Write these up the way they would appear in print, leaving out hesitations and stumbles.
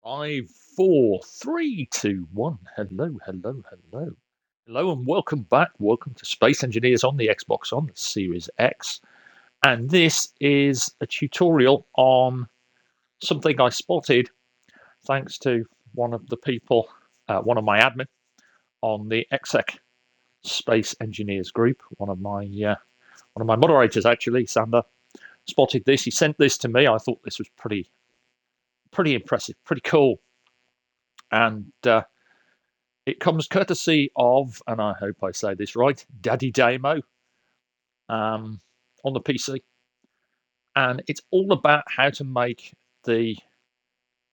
Five, four, three, two, one. Hello, hello, hello. Hello, and welcome back. Welcome to Space Engineers on the Xbox on the Series X. And this is a tutorial on something I spotted thanks to one of the people, one of my admin on the exec Space Engineers group. One of my moderators actually, Sander, spotted this. He sent this to me. I thought this was pretty impressive, pretty cool. And it comes courtesy of, and I hope I say this right, DaddyDamo on the PC. And it's all about how to make the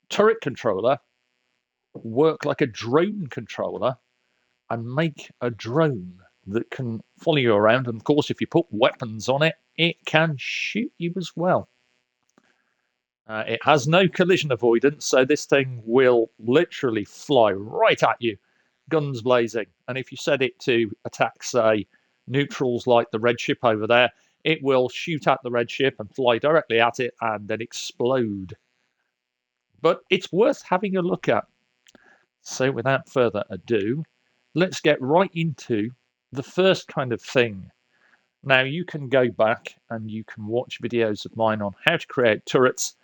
turret controller work like a drone controller and make a drone that can follow you around. And of course, if you put weapons on it, it can shoot you as well. It has no collision avoidance, so this thing will literally fly right at you, guns blazing. And if you set it to attack, say, neutrals like the red ship over there, it will shoot at the red ship and fly directly at it and then explode. But it's worth having a look at. So without further ado, let's get right into the first kind of thing. Now, you can go back and you can watch videos of mine on how to create turrets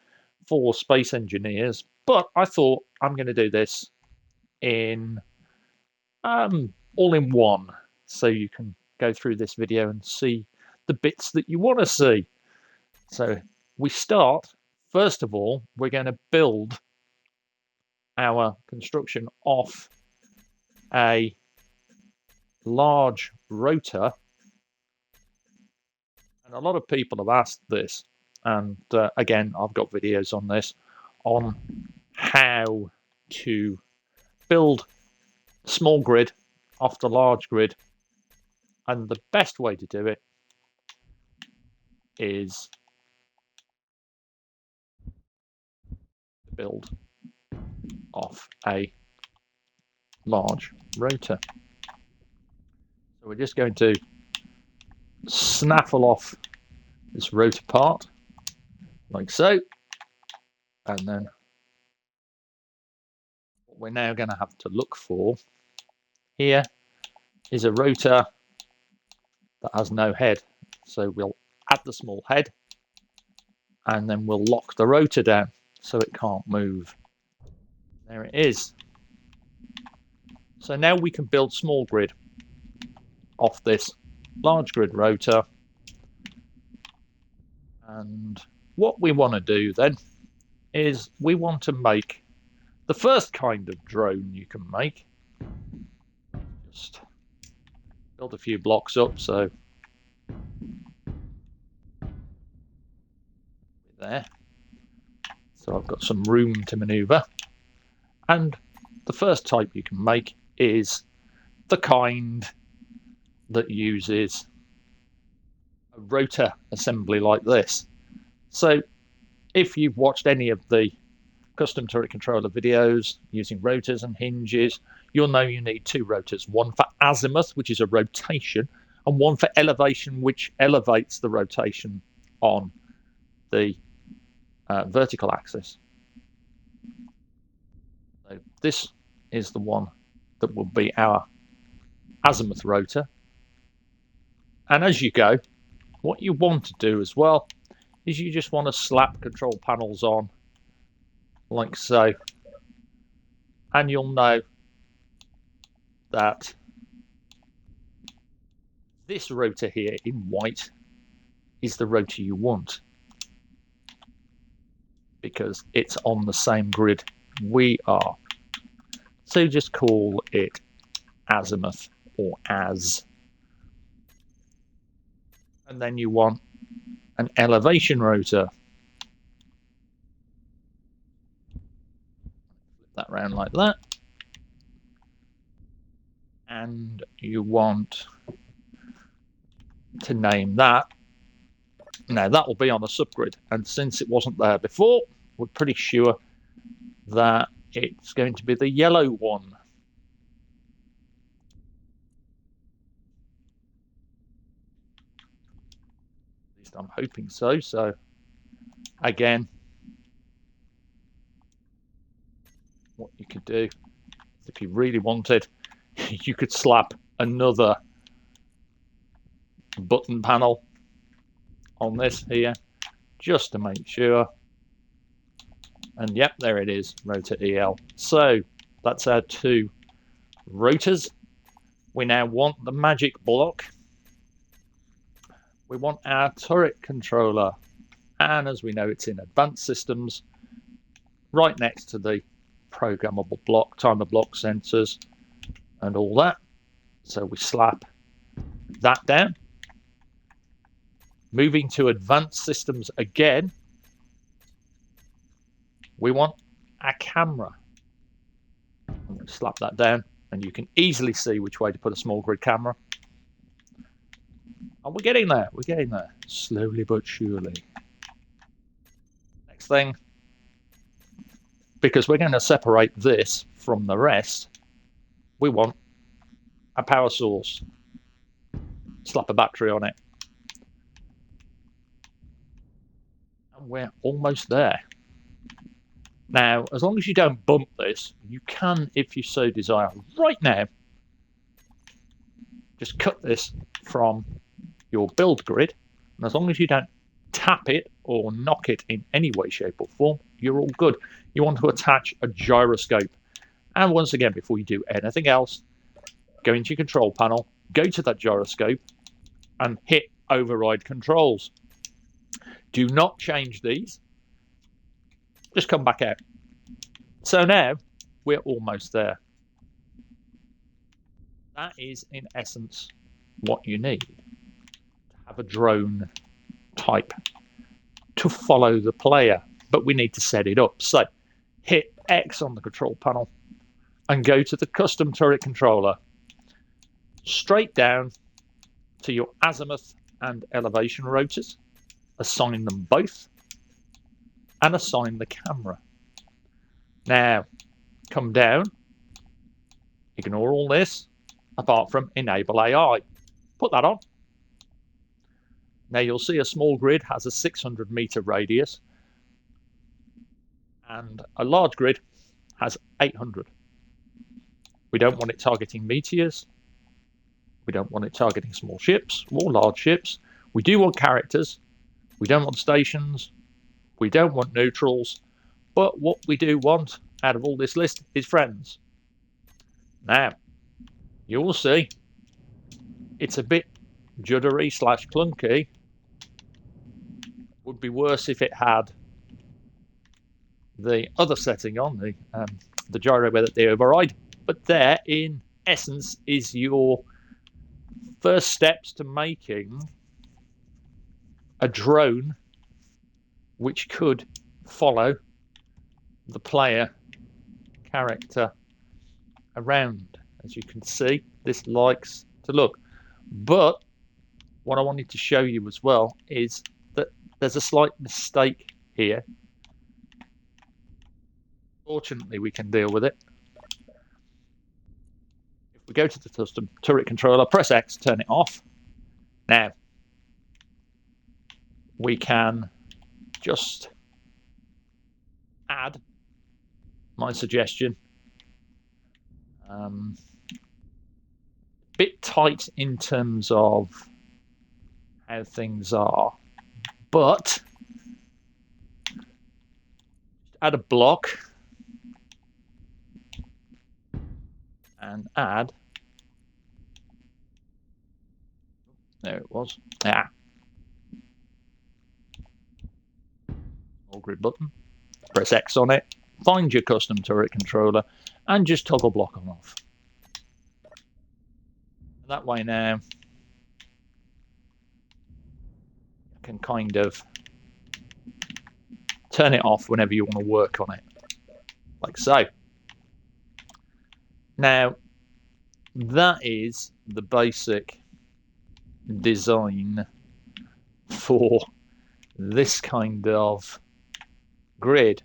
for Space Engineers, but I thought I'm going to do this in all in one, so you can go through this video and see the bits that you want to see. So we start, first of all, we're going to build our construction off a large rotor, and a lot of people have asked this. And again, I've got videos on this, on how to build a small grid off the large grid. And the best way to do it is to build off a large rotor. So we're just going to snaffle off this rotor part, like so. And then what we're now going to have to look for here is a rotor that has no head. So we'll add the small head and then we'll lock the rotor down so it can't move. There it is. So now we can build small grid off this large grid rotor. And what we want to do then is we want to make the first kind of drone you can make. Just build a few blocks up, so there. So I've got some room to maneuver. And the first type you can make is the kind that uses a rotor assembly like this. So if you've watched any of the custom turret controller videos using rotors and hinges, you'll know you need two rotors, one for azimuth, which is a rotation, and one for elevation, which elevates the rotation on the vertical axis. So this is the one that will be our azimuth rotor. And as you go, what you want to do as well is you just want to slap control panels on like so, and you'll know that this rotor here in white is the rotor you want, because it's on the same grid we are. So just call it azimuth or az. And then you want an elevation rotor. Flip that around like that. And you want to name that. Now that will be on a subgrid, and since it wasn't there before, we're pretty sure that it's going to be the yellow one. At least I'm hoping so. So again, what you could do, if you really wanted, you could slap another button panel on this here, just to make sure. And yep, there it is, rotor EL. So that's our 2 rotors. We now want the magic block. We want our turret controller. And as we know, it's in advanced systems, right next to the programmable block, timer block sensors, and all that. So we slap that down. Moving to advanced systems again, we want a camera. I'm going to slap that down, and you can easily see which way to put a small grid camera. And we're getting there, slowly but surely. Next thing, because we're going to separate this from the rest, we want a power source. Slap a battery on it. And we're almost there. Now, as long as you don't bump this, you can, if you so desire, right now, just cut this from your build grid. And as long as you don't tap it or knock it in any way, shape or form, you're all good. You want to attach a gyroscope. And once again, before you do anything else, go into your control panel, go to that gyroscope and hit override controls. Do not change these. Just come back out. So now we're almost there. That is in essence what you need to have a drone type to follow the player, but we need to set it up. So hit X on the control panel and go to the custom turret controller, straight down to your azimuth and elevation rotors, assign them both, and assign the camera. Now, come down, ignore all this, apart from enable AI. Put that on. Now you'll see a small grid has a 600 meter radius, and a large grid has 800. We don't want it targeting meteors. We don't want it targeting small ships or large ships. We do want characters. We don't want stations. We don't want neutrals. But what we do want out of all this list is friends. Now, you will see it's a bit juddery / clunky. Would be worse if it had the other setting on, the gyro with the override. But there, in essence, is your first steps to making a drone which could follow the player character around. As you can see, this likes to look. But what I wanted to show you as well is that there's a slight mistake here. Fortunately, we can deal with it. If we go to the custom turret controller, press X, turn it off. Now, we can just add my suggestion. Bit tight in terms of how things are, but add a block and add, there it was, small grid button, press X on it, find your custom turret controller and just toggle block on off. That way now you can kind of turn it off whenever you want to work on it, like so. Now, that is the basic design for this kind of grid.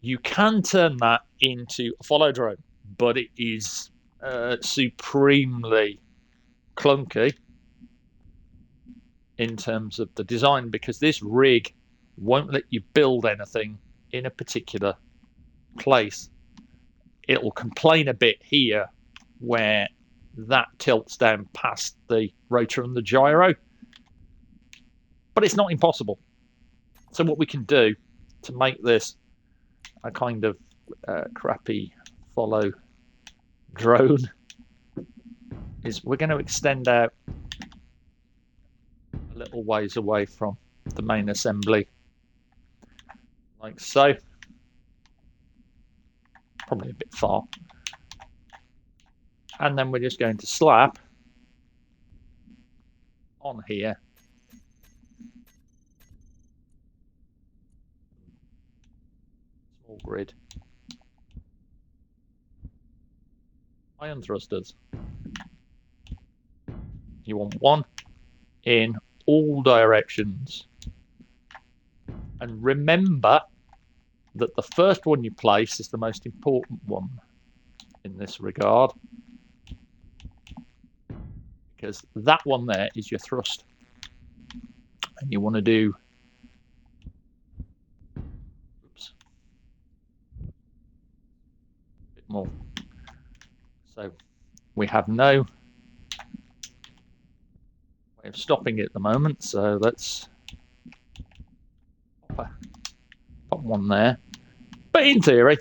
You can turn that into a follow drone, but it is supremely clunky in terms of the design, because this rig won't let you build anything in a particular place. it'll complain a bit here where that tilts down past the rotor and the gyro. But it's not impossible. So what we can do to make this a kind of crappy follow drone is we're going to extend out a little ways away from the main assembly, like so. Probably a bit far. And then we're just going to slap on here small grid iron thrusters. You want one in all directions. And remember that the first one you place is the most important one in this regard, because that one there is your thrust. And you want to do a bit more. So we have no way of stopping it at the moment, so let's pop one there. But in theory,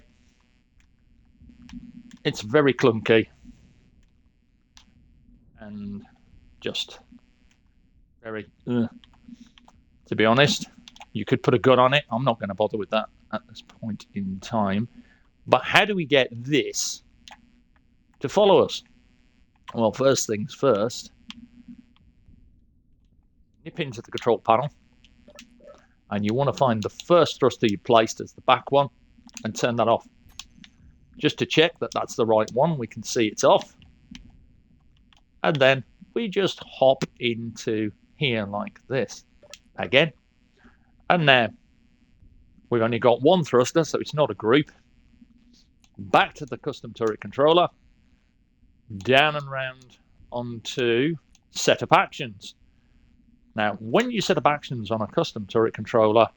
it's very clunky and just very, to be honest. You could put a gun on it. I'm not going to bother with that at this point in time. But how do we get this to follow us? Well, first things first, nip into the control panel, and you want to find the first thruster you placed as the back one and turn that off. Just to check that that's the right one, we can see it's off. And then we just hop into here like this again. And now we've only got one thruster, so it's not a group. Back to the custom turret controller, down and round onto setup actions. Now, when you set up actions on a custom turret controller,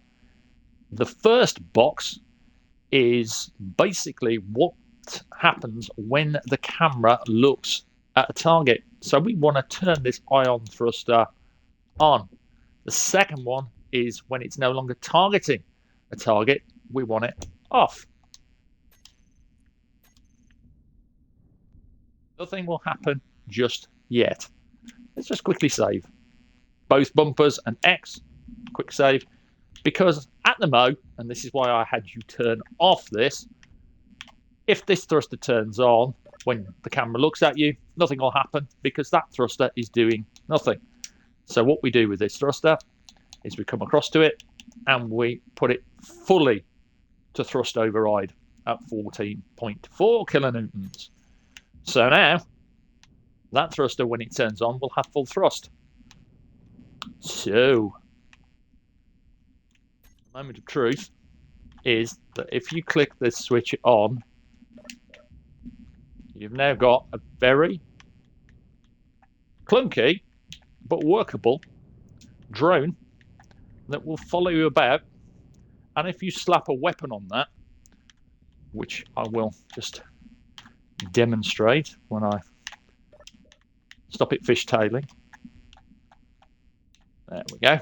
the first box is basically what happens when the camera looks at a target. So we want to turn this ion thruster on. The second one is when it's no longer targeting a target, we want it off. Nothing will happen just yet. Let's just quickly save both bumpers and X, quick save, because at the mo, and this is why I had you turn off this, if this thruster turns on when the camera looks at you, nothing will happen because that thruster is doing nothing. So what we do with this thruster is we come across to it and we put it fully to thrust override at 14.4 kilonewtons. So now that thruster, when it turns on, will have full thrust. So the moment of truth is that if you click this switch on, you've now got a very clunky but workable drone that will follow you about. And if you slap a weapon on that, which I will just demonstrate when I stop it fishtailing. There we go.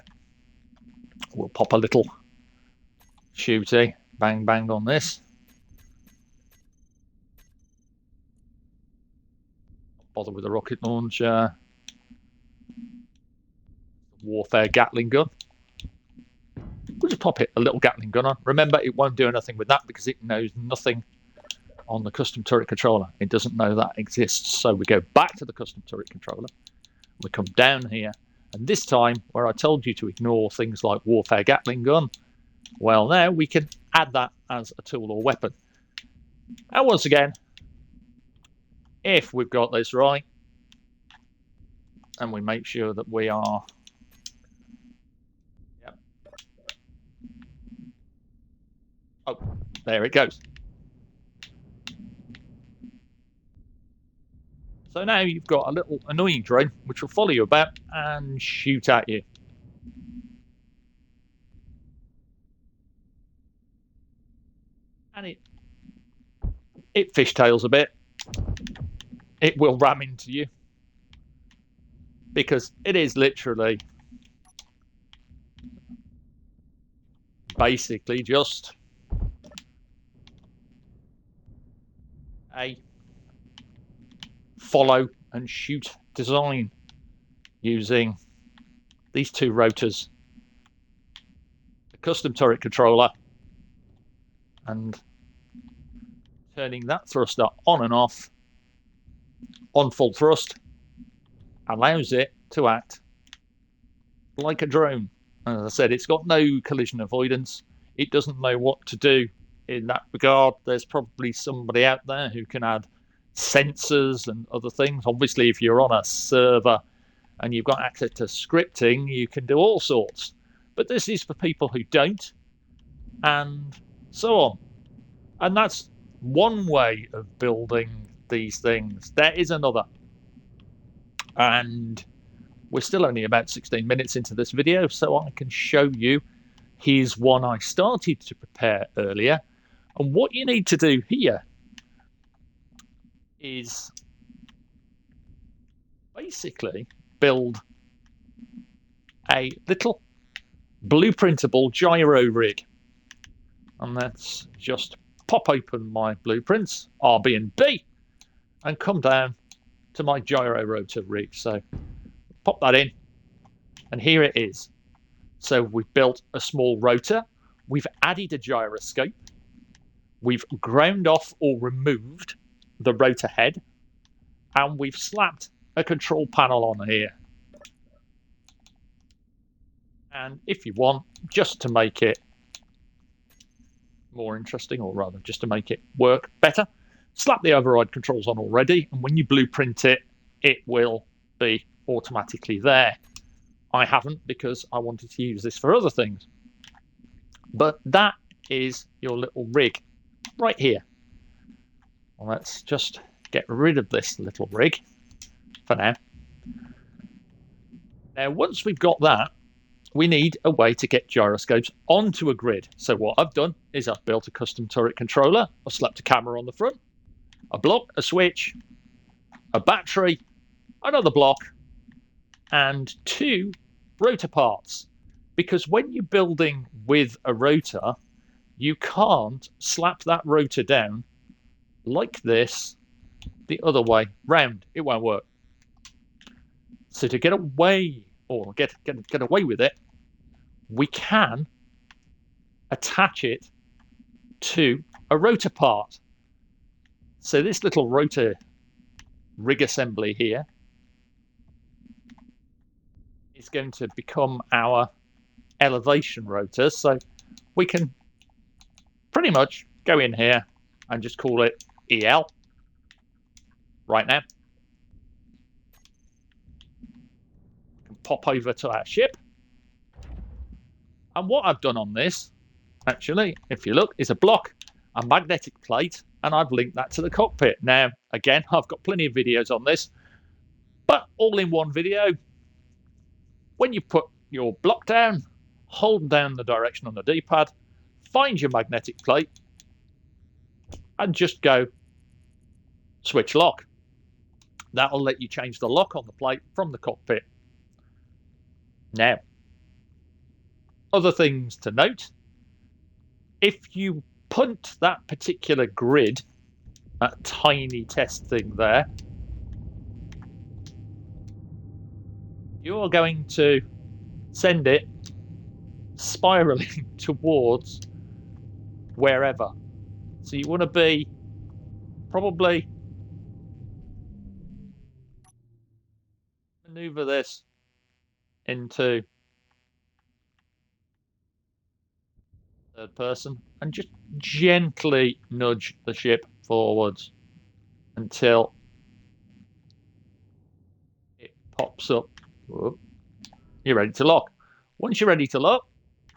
We'll pop a little shooty, bang bang on this. Not bother with a rocket launcher. Warfare Gatling gun. We'll just pop it a little Gatling gun on. Remember, it won't do anything with that because it knows nothing on the custom turret controller. It doesn't know that exists. So we go back to the custom turret controller. We come down here. And this time, where I told you to ignore things like Warfare Gatling gun, well, now we can add that as a tool or weapon. And once again, if we've got this right, and we make sure that we are... Yep. Oh, there it goes. So now you've got a little annoying drone which will follow you about and shoot at you. And it it fishtails a bit, it will ram into you, because it is literally basically just a follow and shoot design using these two rotors, the custom turret controller, and turning that thruster on and off on full thrust allows it to act like a drone. As I said, it's got no collision avoidance. It doesn't know what to do in that regard. There's probably somebody out there who can add sensors and other things. Obviously, if you're on a server and you've got access to scripting, you can do all sorts. But this is for people who don't, and so on. And that's one way of building these things. There is another. And we're still only about 16 minutes into this video, so I can show you. Here's one I started to prepare earlier. And what you need to do here is basically build a little blueprintable gyro rig. And let's just pop open my blueprints, RB and B, and come down to my gyro rotor rig. So pop that in, and here it is. So we've built a small rotor, we've added a gyroscope, we've ground off or removed the rotor head, and we've slapped a control panel on here. And if you want, just to make it more interesting, or rather just to make it work better, slap the override controls on already, and when you blueprint it, it will be automatically there. I haven't, because I wanted to use this for other things. But that is your little rig right here. Well, let's just get rid of this little rig for now. Now, once we've got that, we need a way to get gyroscopes onto a grid. So what I've done is I've built a custom turret controller. I've slapped a camera on the front, a block, a switch, a battery, another block, and two rotor parts. Because when you're building with a rotor, you can't slap that rotor down like this the other way round. It won't work. So to get away, or get away with it, we can attach it to a rotor part. So this little rotor rig assembly here is going to become our elevation rotor. So we can pretty much go in here and just call it EL right now. We can pop over to our ship. And what I've done on this, actually, if you look, is a block, a magnetic plate, and I've linked that to the cockpit. Now, again, I've got plenty of videos on this, but all in one video. When you put your block down, hold down the direction on the D-pad, find your magnetic plate, and just go switch lock. That'll let you change the lock on the plate from the cockpit. Now, other things to note: if you punt that particular grid, that tiny test thing there, you're going to send it spiraling towards wherever. So you want to be probably maneuver this into third person and just gently nudge the ship forwards until it pops up. Whoop. You're ready to lock. Once you're ready to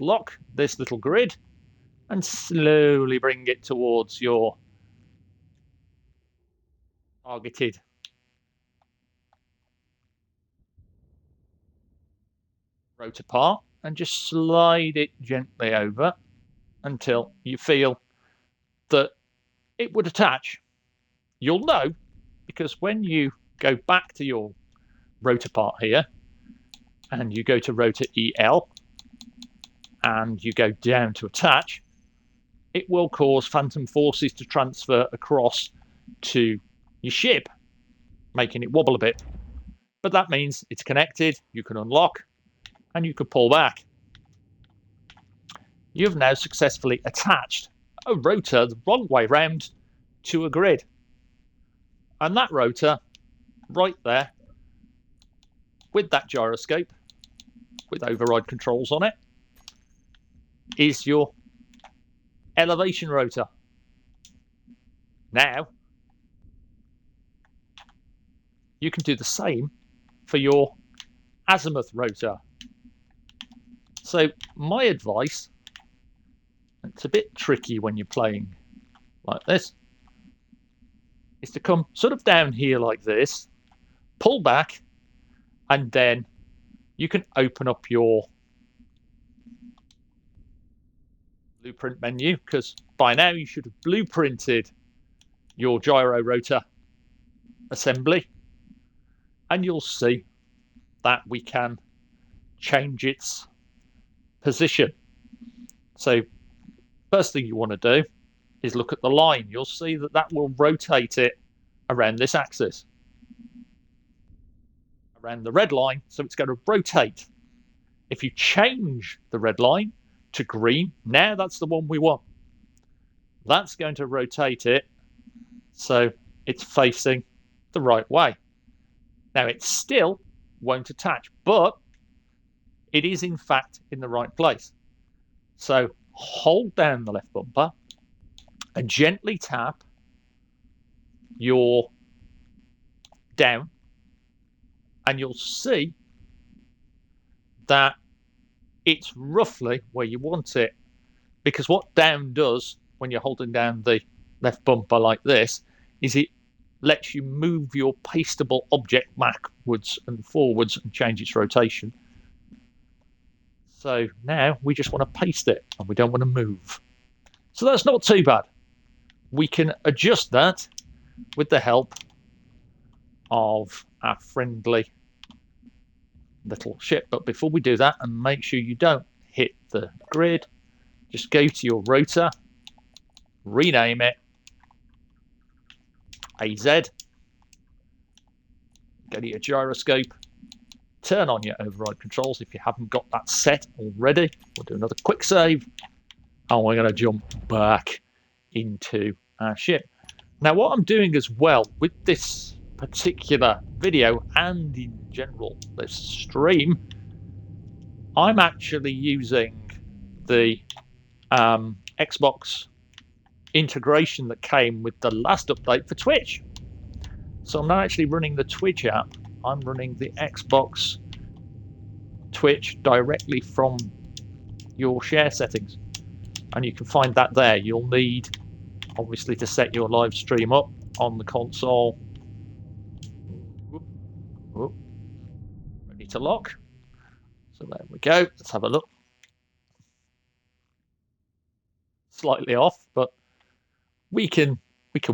lock this little grid and slowly bring it towards your targeted rotor part, and just slide it gently over until you feel that it would attach. you'll know because when you go back to your rotor part here and you go to rotor EL and you go down to attach, it will cause phantom forces to transfer across to your ship, making it wobble a bit. But that means it's connected, you can unlock, and you can pull back. You've now successfully attached a rotor the wrong way round to a grid. And that rotor, right there, with that gyroscope, with override controls on it, is your elevation rotor. Now, you can do the same for your azimuth rotor. So my advice, it's a bit tricky when you're playing like this, is to come sort of down here like this, pull back, and then you can open up your blueprint menu, because by now you should have blueprinted your gyro rotor assembly, and you'll see that we can change its position. So first thing you want to do is look at the line. You'll see that that will rotate it around this axis, around the red line, so it's going to rotate. If you change the red line to green, now that's the one we want. That's going to rotate it so it's facing the right way. Now it still won't attach, but it is in fact in the right place. So hold down the left bumper and gently tap your down, and you'll see that it's roughly where you want it. Because what down does when you're holding down the left bumper like this is it lets you move your pasteable object backwards and forwards and change its rotation. So now we just want to paste it and we don't want to move. So that's not too bad. We can adjust that with the help of our friendly little ship. But before we do that, and make sure you don't hit the grid, just go to your rotor, rename it AZ, go to your gyroscope, turn on your override controls if you haven't got that set already. We'll do another quick save, and we're going to jump back into our ship. Now what I'm doing as well with this particular video and in general this stream, I'm actually using the Xbox integration that came with the last update for Twitch. So I'm not actually running the Twitch app, I'm running the Xbox Twitch directly from your share settings, and you can find that there. You'll need obviously to set your live stream up on the console. Ready to lock. So there we go. Let's have a look. Slightly off, but we can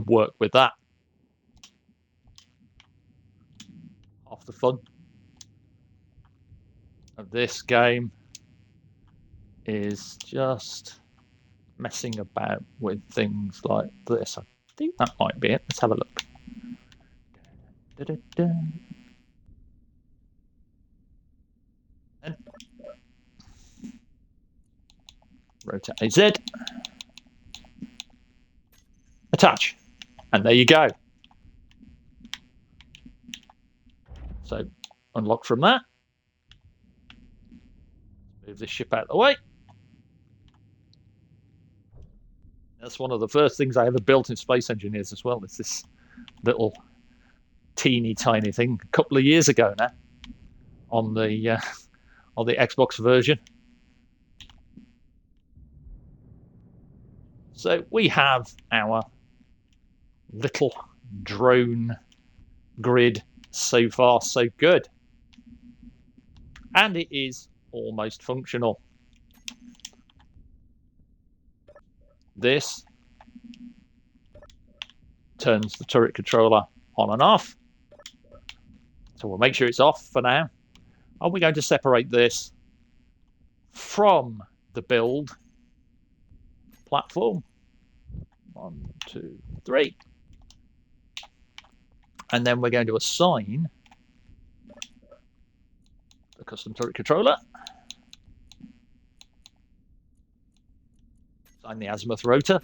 work with that. Half the fun of this game is just messing about with things like this. I think that might be it. Let's have a look. And rotor AZ, attach, and there you go. So unlock from that. Move this ship out of the way. That's one of the first things I ever built in Space Engineers as well. It's this little teeny tiny thing a couple of years ago now on the Xbox version. So we have our little drone grid. So far so good, and it is almost functional. turns the turret controller on and off. So we'll make sure it's off for now. And we're going to separate this from the build platform. 1, 2, 3. And then we're going to assign the custom turret controller. Assign the azimuth rotor.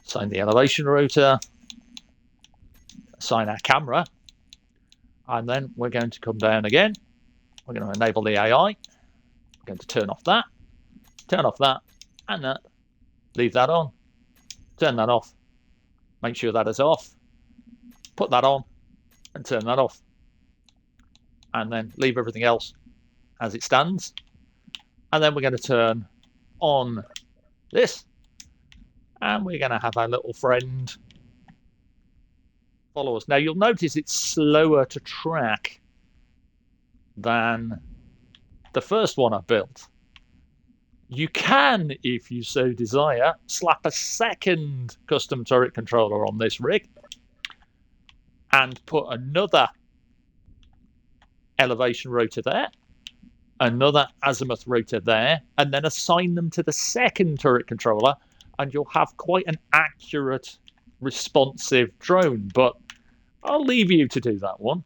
Assign the elevation rotor. Assign our camera. And then we're going to come down again. We're going to enable the AI. We're going to turn off that, and that. Leave that on. Turn that off. Make sure that is off. Put that on and turn that off. And then leave everything else as it stands. And then we're going to turn on this. And we're going to have our little friend follow us. Now you'll notice it's slower to track than the first one I built. You can, if you so desire, slap a second custom turret controller on this rig and put another elevation rotor there, another azimuth rotor there, and then assign them to the second turret controller, and you'll have quite an accurate, responsive drone. But I'll leave you to do that one.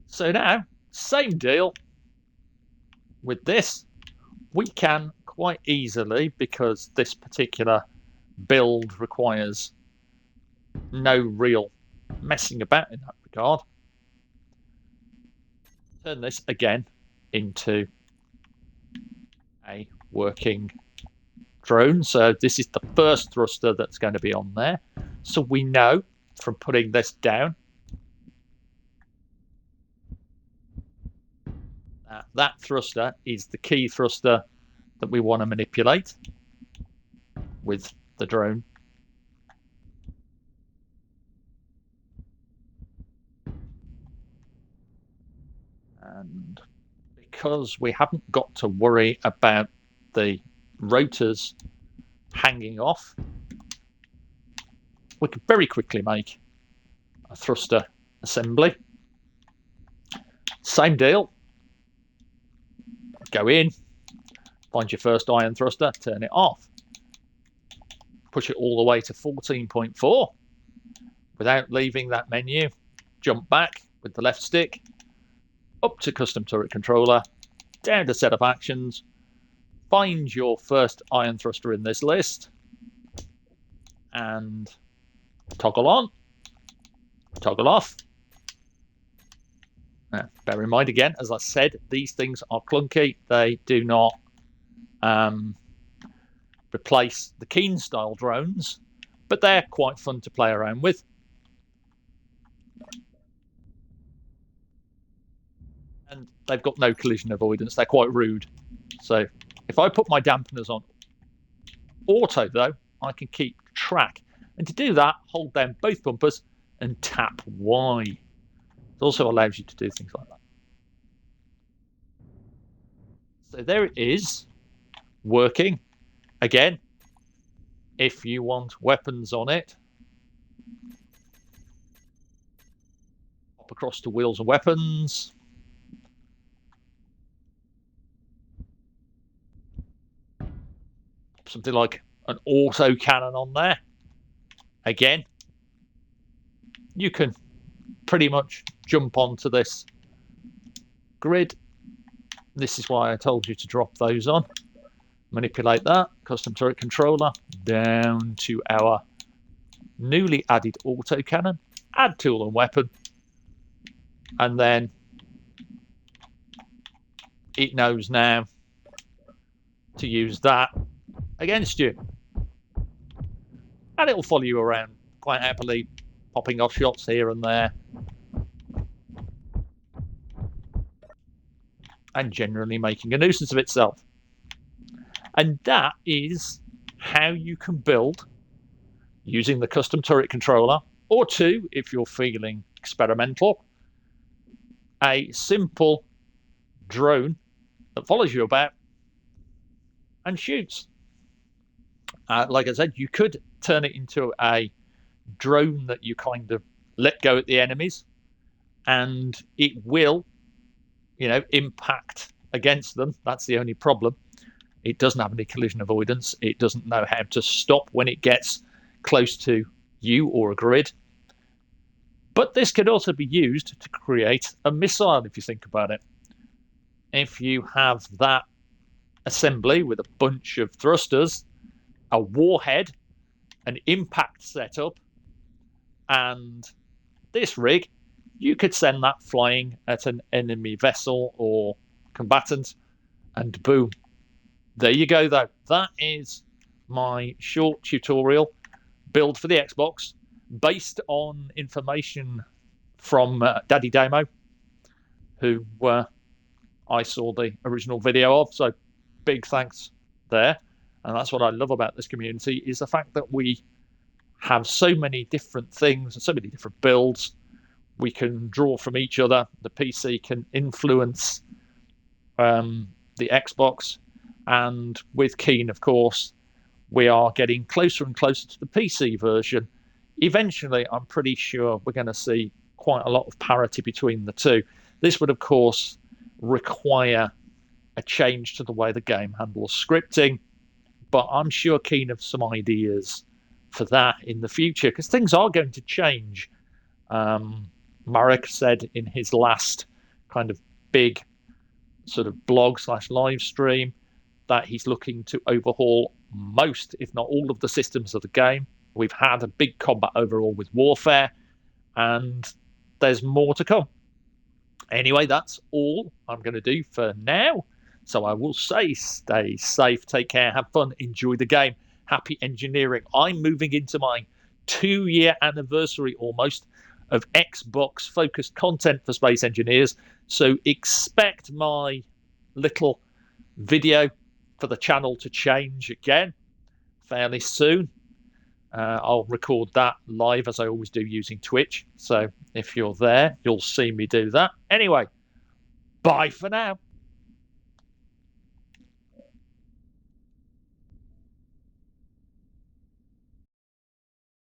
So now, same deal with this. We can quite easily, because this particular build requires no real messing about in that regard, turn this again into a working drone. So this is the first thruster that's going to be on there. So we know from putting this down that thruster is the key thruster that we want to manipulate with the drone. And because we haven't got to worry about the rotors hanging off, we can very quickly make a thruster assembly. Same deal. Go in, find your first iron thruster, turn it off. Push it all the way to 14.4 without leaving that menu. Jump back with the left stick, up to custom turret controller, down to set of actions, find your first iron thruster in this list, and toggle on, toggle off. Now, bear in mind again, as I said, these things are clunky. They do not replace the Keen style drones, but they're quite fun to play around with. And they've got no collision avoidance. They're quite rude. So if I put my dampeners on auto, though, I can keep track. And to do that, hold down both bumpers and tap Y. It also allows you to do things like that. So there it is, working. Again, if you want weapons on it, pop across to wheels and weapons. Something like an auto cannon on there. Again, you can pretty much jump onto this grid. This is why I told you to drop those on. Manipulate that custom turret controller down to our newly added auto cannon. Add tool and weapon, and then it knows now to use that against you, and it will follow you around quite happily, popping off shots here and there, and generally making a nuisance of itself. And that is how you can build, using the custom turret controller, or two if you're feeling experimental, a simple drone that follows you about and shoots. Like I said, you could turn it into a drone that you kind of let go at the enemies, and it will, impact against them. That's the only problem. It doesn't have any collision avoidance. It doesn't know how to stop when it gets close to you or a grid. But this could also be used to create a missile, if you think about it. If you have that assembly with a bunch of thrusters, a warhead, an impact setup, and this rig, you could send that flying at an enemy vessel or combatant, and boom. There you go, though. That is my short tutorial build for the Xbox based on information from DaddyDamo, who I saw the original video of. So big thanks there. And that's what I love about this community, is the fact that we have so many different things and so many different builds. We can draw from each other. The PC can influence the Xbox. And with Keen, of course, we are getting closer and closer to the PC version. Eventually, I'm pretty sure we're going to see quite a lot of parity between the two. This would, of course, require a change to the way the game handles scripting, but I'm sure Keen have some ideas for that in the future, because things are going to change. Marek said in his last kind of big sort of blog / live stream that he's looking to overhaul most, if not all, of the systems of the game. We've had a big combat overhaul with Warfare, and there's more to come. Anyway, that's all I'm going to do for now. So I will say, stay safe, take care, have fun, enjoy the game. Happy engineering. I'm moving into my 2-year anniversary almost of Xbox focused content for Space Engineers. So expect my little video for the channel to change again fairly soon. I'll record that live, as I always do, using Twitch. So if you're there, you'll see me do that. Anyway, bye for now.